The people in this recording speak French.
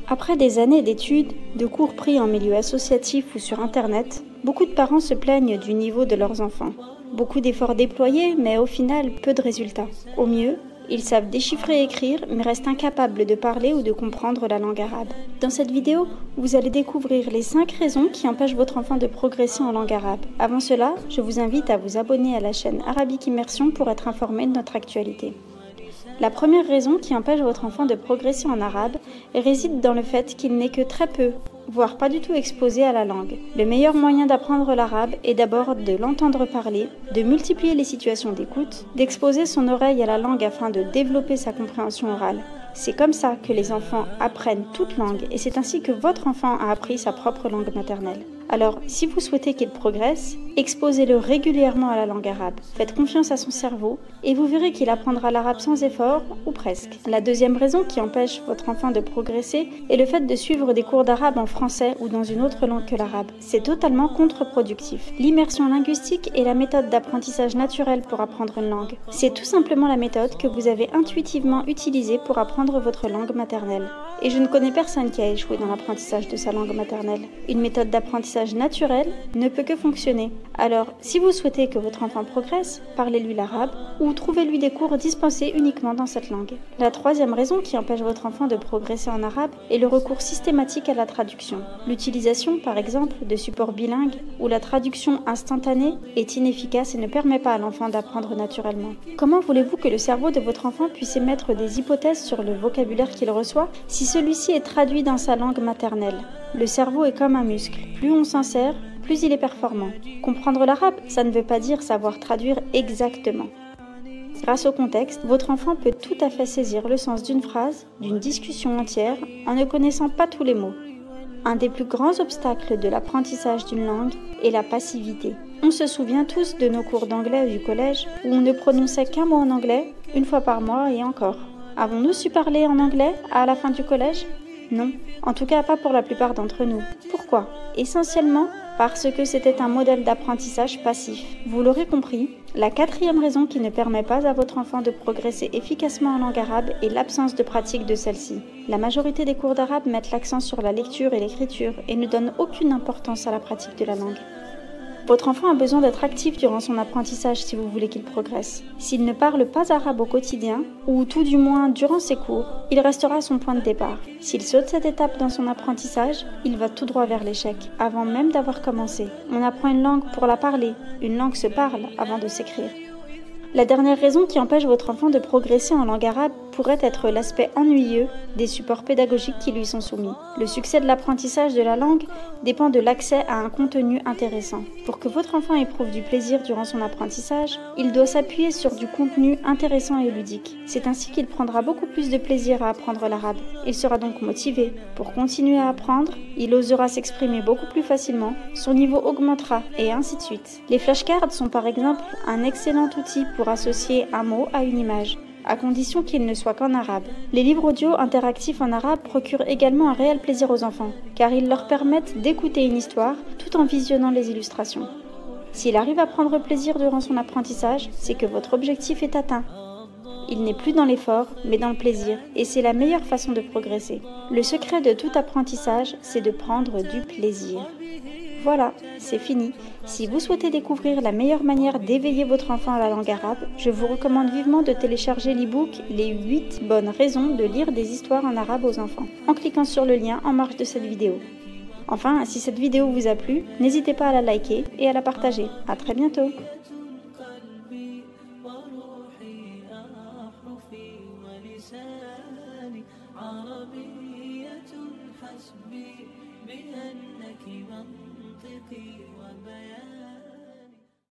Après des années d'études, de cours pris en milieu associatif ou sur Internet, beaucoup de parents se plaignent du niveau de leurs enfants. Beaucoup d'efforts déployés, mais au final, peu de résultats. Au mieux, ils savent déchiffrer et écrire, mais restent incapables de parler ou de comprendre la langue arabe. Dans cette vidéo, vous allez découvrir les 5 raisons qui empêchent votre enfant de progresser en langue arabe. Avant cela, je vous invite à vous abonner à la chaîne Arabic Immersion pour être informé de notre actualité. La première raison qui empêche votre enfant de progresser en arabe réside dans le fait qu'il n'est que très peu, voire pas du tout exposé à la langue. Le meilleur moyen d'apprendre l'arabe est d'abord de l'entendre parler, de multiplier les situations d'écoute, d'exposer son oreille à la langue afin de développer sa compréhension orale. C'est comme ça que les enfants apprennent toute langue et c'est ainsi que votre enfant a appris sa propre langue maternelle. Alors, si vous souhaitez qu'il progresse, exposez-le régulièrement à la langue arabe. Faites confiance à son cerveau et vous verrez qu'il apprendra l'arabe sans effort, ou presque. La deuxième raison qui empêche votre enfant de progresser est le fait de suivre des cours d'arabe en français ou dans une autre langue que l'arabe. C'est totalement contre-productif. L'immersion linguistique est la méthode d'apprentissage naturelle pour apprendre une langue. C'est tout simplement la méthode que vous avez intuitivement utilisée pour apprendre votre langue maternelle. Et je ne connais personne qui a échoué dans l'apprentissage de sa langue maternelle. Une méthode d'apprentissage naturelle ne peut que fonctionner. Alors, si vous souhaitez que votre enfant progresse, parlez-lui l'arabe ou trouvez-lui des cours dispensés uniquement dans cette langue. La troisième raison qui empêche votre enfant de progresser en arabe est le recours systématique à la traduction. L'utilisation, par exemple, de supports bilingues où la traduction instantanée est inefficace et ne permet pas à l'enfant d'apprendre naturellement. Comment voulez-vous que le cerveau de votre enfant puisse émettre des hypothèses sur le vocabulaire qu'il reçoit si celui-ci est traduit dans sa langue maternelle? Le cerveau est comme un muscle. Plus on s'en sert, plus il est performant. Comprendre l'arabe, ça ne veut pas dire savoir traduire exactement. Grâce au contexte, votre enfant peut tout à fait saisir le sens d'une phrase, d'une discussion entière, en ne connaissant pas tous les mots. Un des plus grands obstacles de l'apprentissage d'une langue est la passivité. On se souvient tous de nos cours d'anglais du collège où on ne prononçait qu'un mot en anglais, une fois par mois et encore. Avons-nous su parler en anglais à la fin du collège? Non, en tout cas pas pour la plupart d'entre nous. Pourquoi? Essentiellement parce que c'était un modèle d'apprentissage passif. Vous l'aurez compris, la quatrième raison qui ne permet pas à votre enfant de progresser efficacement en langue arabe est l'absence de pratique de celle-ci. La majorité des cours d'arabe mettent l'accent sur la lecture et l'écriture et ne donnent aucune importance à la pratique de la langue. Votre enfant a besoin d'être actif durant son apprentissage si vous voulez qu'il progresse. S'il ne parle pas arabe au quotidien, ou tout du moins durant ses cours, il restera à son point de départ. S'il saute cette étape dans son apprentissage, il va tout droit vers l'échec, avant même d'avoir commencé. On apprend une langue pour la parler, une langue se parle avant de s'écrire. La dernière raison qui empêche votre enfant de progresser en langue arabe pourrait être l'aspect ennuyeux des supports pédagogiques qui lui sont soumis. Le succès de l'apprentissage de la langue dépend de l'accès à un contenu intéressant. Pour que votre enfant éprouve du plaisir durant son apprentissage, il doit s'appuyer sur du contenu intéressant et ludique. C'est ainsi qu'il prendra beaucoup plus de plaisir à apprendre l'arabe. Il sera donc motivé pour continuer à apprendre, il osera s'exprimer beaucoup plus facilement, son niveau augmentera et ainsi de suite. Les flashcards sont par exemple un excellent outil pour associer un mot à une image, à condition qu'il ne soit qu'en arabe. Les livres audio interactifs en arabe procurent également un réel plaisir aux enfants, car ils leur permettent d'écouter une histoire tout en visionnant les illustrations. S'il arrive à prendre plaisir durant son apprentissage, c'est que votre objectif est atteint. Il n'est plus dans l'effort, mais dans le plaisir, et c'est la meilleure façon de progresser. Le secret de tout apprentissage, c'est de prendre du plaisir. Voilà, c'est fini. Si vous souhaitez découvrir la meilleure manière d'éveiller votre enfant à la langue arabe, je vous recommande vivement de télécharger l'e-book « Les 8 bonnes raisons de lire des histoires en arabe aux enfants » en cliquant sur le lien en marge de cette vidéo. Enfin, si cette vidéo vous a plu, n'hésitez pas à la liker et à la partager. À très bientôt. بأنك منطقي وبيان